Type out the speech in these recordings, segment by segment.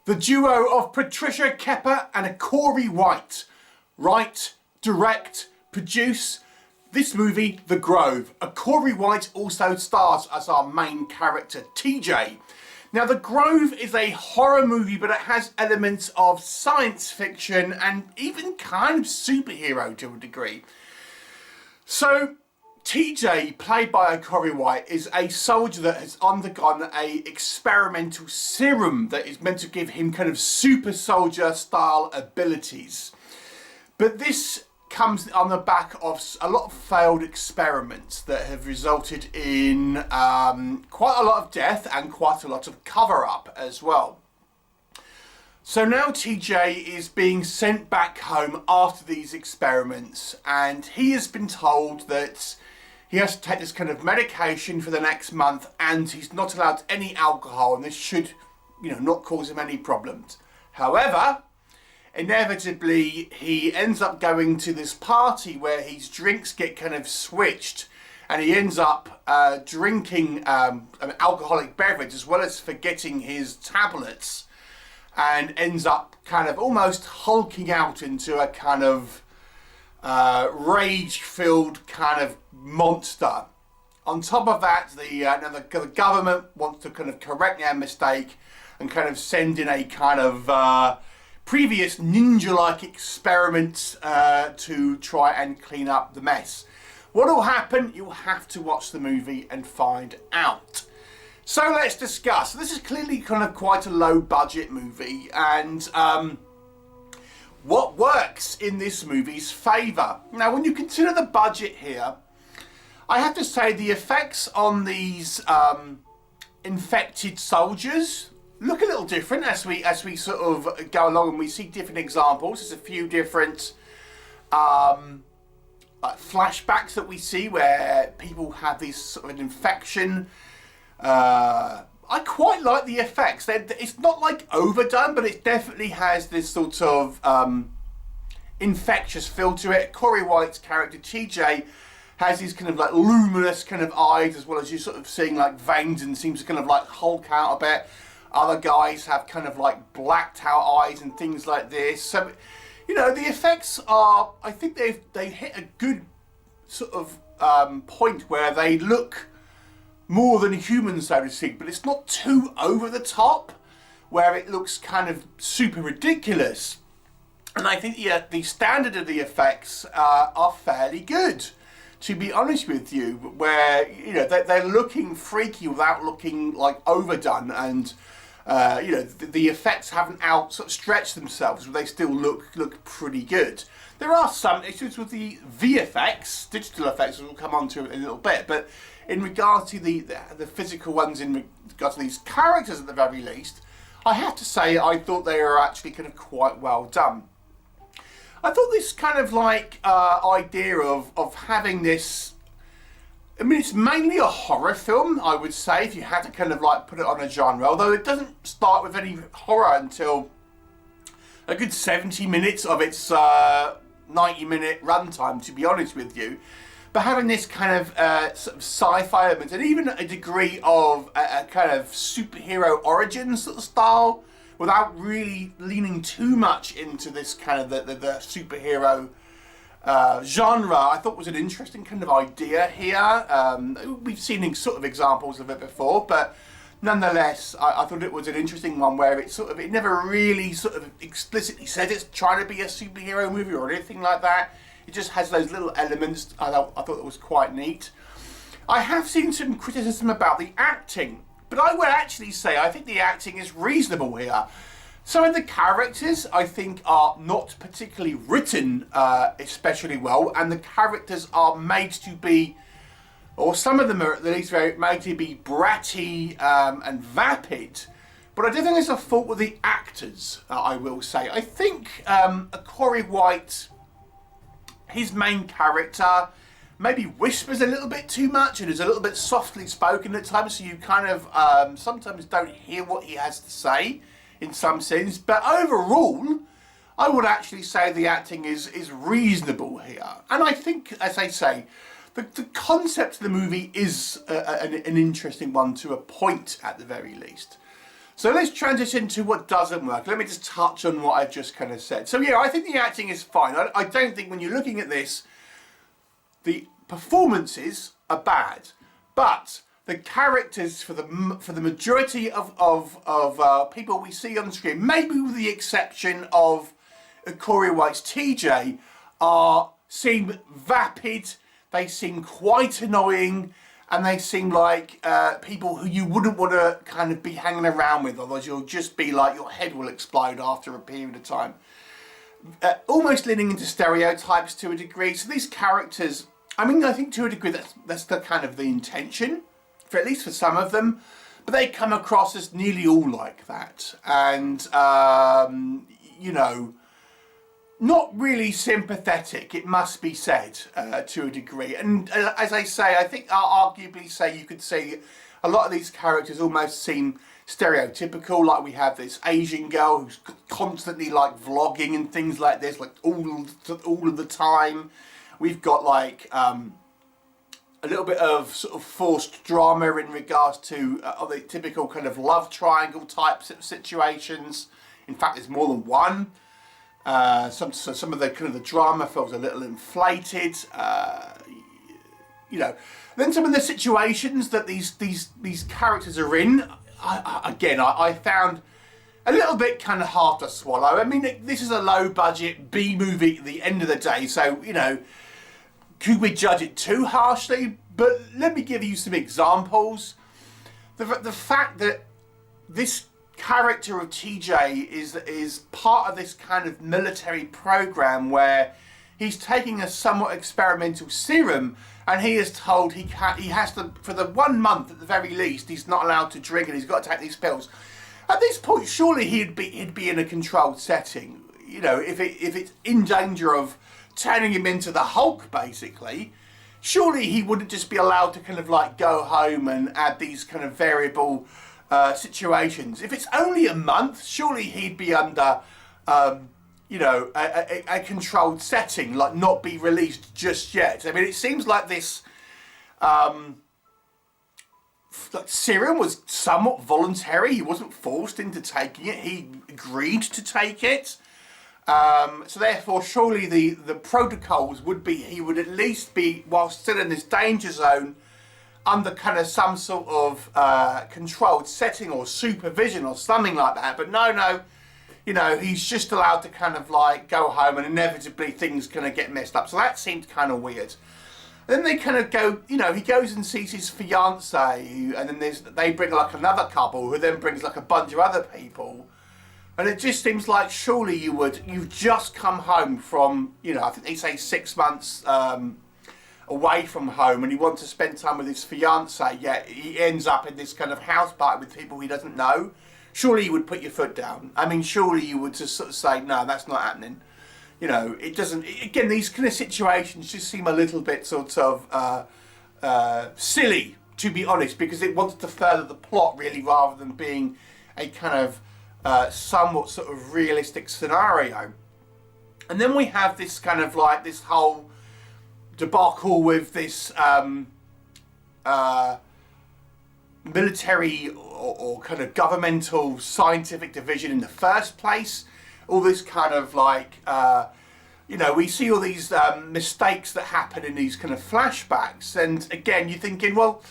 The duo of Patricia Kepper and Acoryé White write, direct, produce this movie, The Grove. Acoryé White also stars as our main character, TJ. Now, The Grove is a horror movie, but it has elements of science fiction and even kind of superhero to a degree. So, TJ, played by Acoryé White, is a soldier that has undergone a experimental serum that is meant to give him kind of super soldier style abilities. But this comes on the back of a lot of failed experiments that have resulted in quite a lot of death and quite a lot of cover-up as well. So now TJ is being sent back home after these experiments, and he has been told that he has to take this kind of medication for the next month, and he's not allowed any alcohol, and this should, not cause him any problems. However, inevitably, he ends up going to this party where his drinks get kind of switched, and he ends up drinking an alcoholic beverage as well as forgetting his tablets, and ends up kind of almost hulking out into a kind of rage-filled kind of monster. On top of that, the government wants to kind of correct their mistake and kind of send in a kind of previous ninja-like experiment to try and clean up the mess. What will happen? You'll have to watch the movie and find out. So let's discuss. This is clearly kind of quite a low-budget movie, and what works in this movie's favour? Now, when you consider the budget here, I have to say the effects on these infected soldiers look a little different as we sort of go along, and we see different examples. There's a few different flashbacks that we see where people have this sort of an infection. I quite like the effects. It's not like overdone, but it definitely has this sort of infectious feel to it. Acoryé White's character TJ has these kind of like luminous kind of eyes, as well as you sort of seeing like veins, and seems to kind of like hulk out a bit. Other guys have kind of like blacked out eyes and things like this. So, the effects are, I think they hit a good sort of point where they look more than human, so to speak, but it's not too over the top where it looks kind of super ridiculous. And I think the standard of the effects are fairly good, to be honest with you, where they're looking freaky without looking like overdone, and the effects haven't sort of stretched themselves, but they still look pretty good. There are some issues with the VFX, digital effects, we'll come on to in a little bit, but in regards to the physical ones, in regards to these characters at the very least, I have to say I thought they were actually kind of quite well done. I thought this kind of like idea of having this, I mean, it's mainly a horror film, I would say, if you had to kind of like put it on a genre, although it doesn't start with any horror until a good 70 minutes of its 90-minute runtime, to be honest with you. But having this kind of sort of sci-fi element, and even a degree of a kind of superhero origin sort of style, without really leaning too much into this kind of the superhero genre, I thought was an interesting kind of idea here. We've seen sort of examples of it before, but nonetheless, I thought it was an interesting one where it never really sort of explicitly said it's trying to be a superhero movie or anything like that. It just has those little elements. I thought it was quite neat. I have seen some criticism about the acting, but I would actually say I think the acting is reasonable here. Some of the characters I think are not particularly written especially well, and the characters are made to be, or some of them are at least made to be bratty and vapid. But I don't think it's a fault with the actors, I will say. I think Acoryé White, his main character, maybe whispers a little bit too much and is a little bit softly spoken at times, so you kind of sometimes don't hear what he has to say in some sense. But overall, I would actually say the acting is reasonable here. And I think, as I say, the concept of the movie is an interesting one to a point at the very least. So let's transition to what doesn't work. Let me just touch on what I've just kind of said. So yeah, I think the acting is fine. I don't think when you're looking at this, the performances are bad, but the characters for the majority of people we see on screen, maybe with the exception of Acoryé White's TJ, seem vapid. They seem quite annoying. And they seem like people who you wouldn't want to kind of be hanging around with, otherwise you'll just be like, your head will explode after a period of time. Almost leaning into stereotypes to a degree. So these characters, I mean, I think to a degree that's the kind of the intention, for at least for some of them. But they come across as nearly all like that. And, you know, not really sympathetic, it must be said, to a degree. And as I say, I think I'll arguably say you could say a lot of these characters almost seem stereotypical. Like we have this Asian girl who's constantly like vlogging and things like this, like all of the time. We've got like a little bit of sort of forced drama in regards to the typical kind of love triangle types of situations. In fact, there's more than one. Some of the kind of the drama feels a little inflated, you know. Then some of the situations that these characters are in, I found a little bit kind of hard to swallow. I mean, this is a low budget B movie at the end of the day, so you know, could we judge it too harshly? But let me give you some examples. The fact that this character of TJ is part of this kind of military program where he's taking a somewhat experimental serum, and he is told he has to, for the 1 month at the very least, he's not allowed to drink and he's got to take these pills. At this point, surely he'd be in a controlled setting. You know, if it's in danger of turning him into the Hulk, basically, surely he wouldn't just be allowed to kind of like go home and add these kind of variable situations. If it's only a month, surely he'd be under, you know, a controlled setting, like not be released just yet. I mean, it seems like this serum was somewhat voluntary. He wasn't forced into taking it. He agreed to take it. So therefore, surely the protocols would be he would at least be, while still in this danger zone, under kind of some sort of controlled setting or supervision or something like that. But no, you know, he's just allowed to kind of like go home, and inevitably things kind of get messed up. So that seemed kind of weird. Then they kind of go, you know, he goes and sees his fiancée, and then they bring like another couple who then brings like a bunch of other people. And it just seems like surely you've just come home from, you know, I think they say 6 months away from home, and he wants to spend time with his fiancée, yet he ends up in this kind of house party with people he doesn't know. Surely you would put your foot down. I mean, surely you would just sort of say, no, that's not happening. You know, it doesn't, again, these kind of situations just seem a little bit sort of silly, to be honest, because it wants to further the plot really, rather than being a kind of somewhat sort of realistic scenario. And then we have this kind of like this whole debacle with this military or kind of governmental scientific division in the first place. All this kind of like, you know, we see all these mistakes that happen in these kind of flashbacks. And again, you're thinking, well,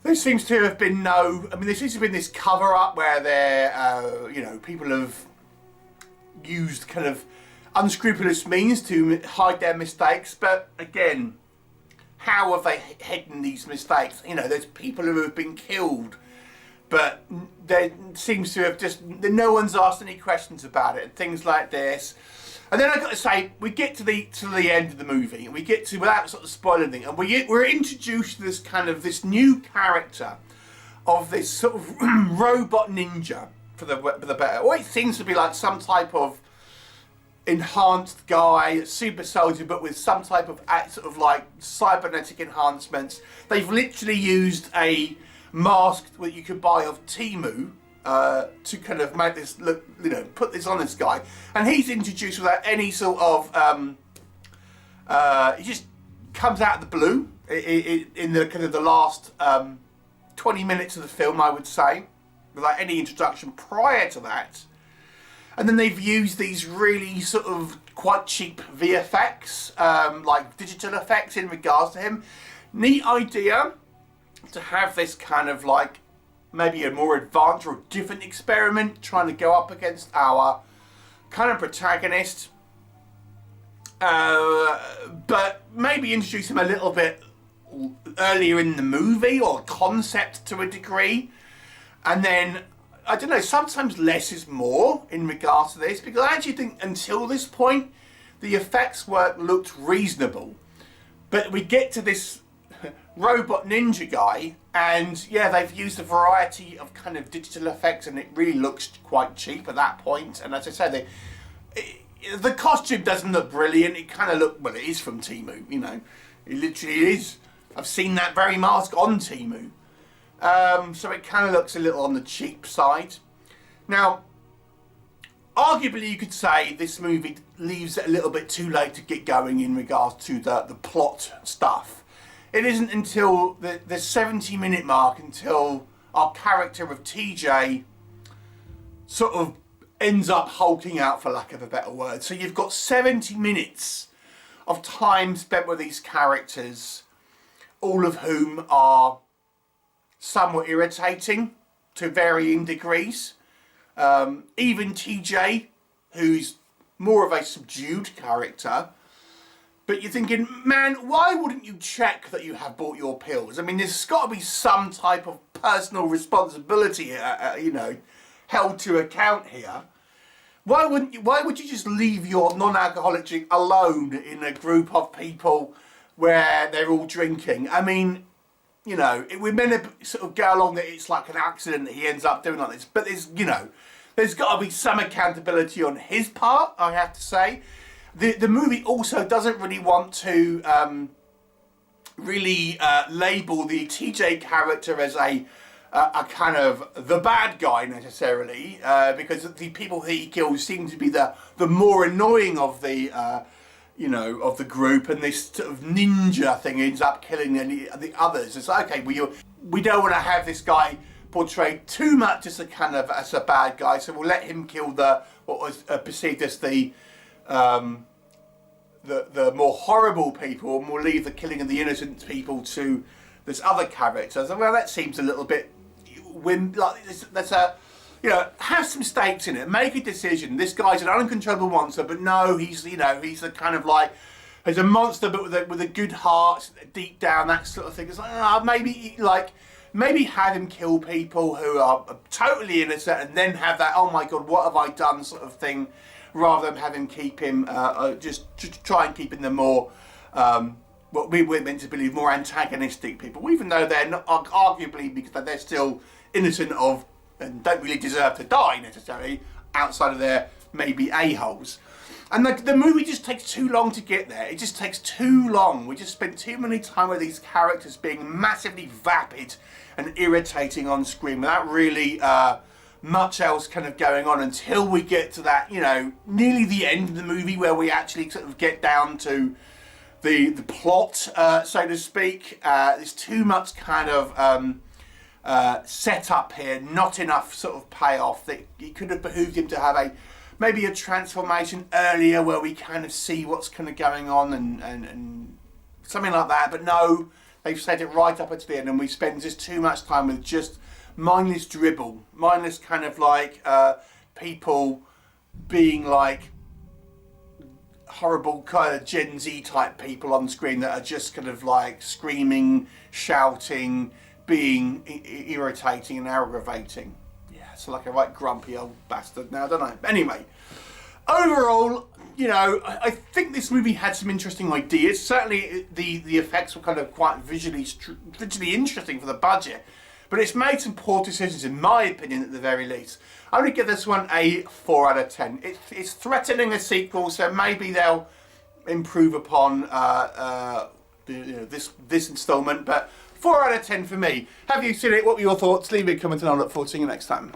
there seems to have been there seems to have been this cover-up where you know, people have used kind of unscrupulous means to hide their mistakes. But again, how have they hidden these mistakes? You know, there's people who have been killed, but there seems to have just, no one's asked any questions about it, and things like this. And then I've got to say, we get to the end of the movie, and we get to, without sort of spoiling anything, and we're introduced to this kind of, this new character of this sort of robot ninja, for the better. Or it seems to be like some type of enhanced guy, super soldier, but with some type of sort of like cybernetic enhancements. They've literally used a mask that you could buy off Temu to kind of make this look, you know, put this on this guy, and he's introduced without any sort of he just comes out of the blue in the kind of the last 20 minutes of the film, I would say. without any introduction prior to that. And then they've used these really sort of quite cheap VFX, like digital effects in regards to him. Neat idea to have this kind of like maybe a more advanced or different experiment trying to go up against our kind of protagonist. But maybe introduce him a little bit earlier in the movie, or concept to a degree. And then, I don't know, sometimes less is more in regards to this, because I actually think until this point, the effects work looked reasonable. But we get to this robot ninja guy, and yeah, they've used a variety of kind of digital effects, and it really looks quite cheap at that point. And as I said, the costume doesn't look brilliant. It kind of look, well, it is from Temu, you know. It literally is. I've seen that very mask on Temu. So it kind of looks a little on the cheap side. Now, arguably you could say this movie leaves it a little bit too late to get going in regards to the plot stuff. It isn't until the 70-minute mark until our character of TJ sort of ends up hulking out, for lack of a better word. So you've got 70 minutes of time spent with these characters, all of whom are somewhat irritating to varying degrees. Even TJ, who's more of a subdued character. But you're thinking, man, why wouldn't you check that you have bought your pills? I mean, there's got to be some type of personal responsibility, you know, held to account here. Why would you just leave your non-alcoholic drink alone in a group of people where they're all drinking? I mean, you know, we're meant to sort of go along that it's like an accident that he ends up doing like this. But there's, you know, there's got to be some accountability on his part, I have to say. The movie also doesn't really want to really label the TJ character as a kind of the bad guy necessarily, because the people he kills seem to be the more annoying of the you know, of the group, and this sort of ninja thing ends up killing the others. It's like, okay, we don't want to have this guy portrayed too much as a kind of as a bad guy, so we'll let him kill what was perceived as the more horrible people, and we'll leave the killing of the innocent people to this other character. So, well, that seems a little bit that's a, you know, have some stakes in it. Make a decision. This guy's an uncontrollable monster, but no, he's, you know, he's a kind of like, he's a monster, but with a good heart deep down, that sort of thing. It's like, maybe have him kill people who are totally innocent, and then have that, oh my god, what have I done sort of thing, rather than having keep him just try and keep him the more what we were meant to believe more antagonistic people, even though they're not, arguably, because they're still innocent of and don't really deserve to die necessarily, outside of their maybe a-holes. And the movie just takes too long to get there. It just takes too long. We just spent too many time with these characters being massively vapid and irritating on screen without really much else kind of going on, until we get to that, you know, nearly the end of the movie, where we actually sort of get down to the plot, so to speak. There's too much kind of set up here, not enough sort of payoff. That it could have behooved him to have maybe a transformation earlier, where we kind of see what's kind of going on and something like that. But no, they've set it right up until the end, and we spend just too much time with just mindless dribble, mindless kind of like people being like horrible kind of Gen Z type people on screen that are just kind of like screaming, shouting, being irritating and aggravating. Yeah, it's like a right grumpy old bastard now, don't I? Anyway, overall, you know, I think this movie had some interesting ideas. Certainly the effects were kind of quite visually interesting for the budget. But it's made some poor decisions, in my opinion, at the very least. I'm going to give this one a 4 out of 10. It's threatening a sequel, so maybe they'll improve upon this instalment. But 4 out of 10 for me. Have you seen it? What were your thoughts? Leave me a comment and I'll look forward to seeing you next time.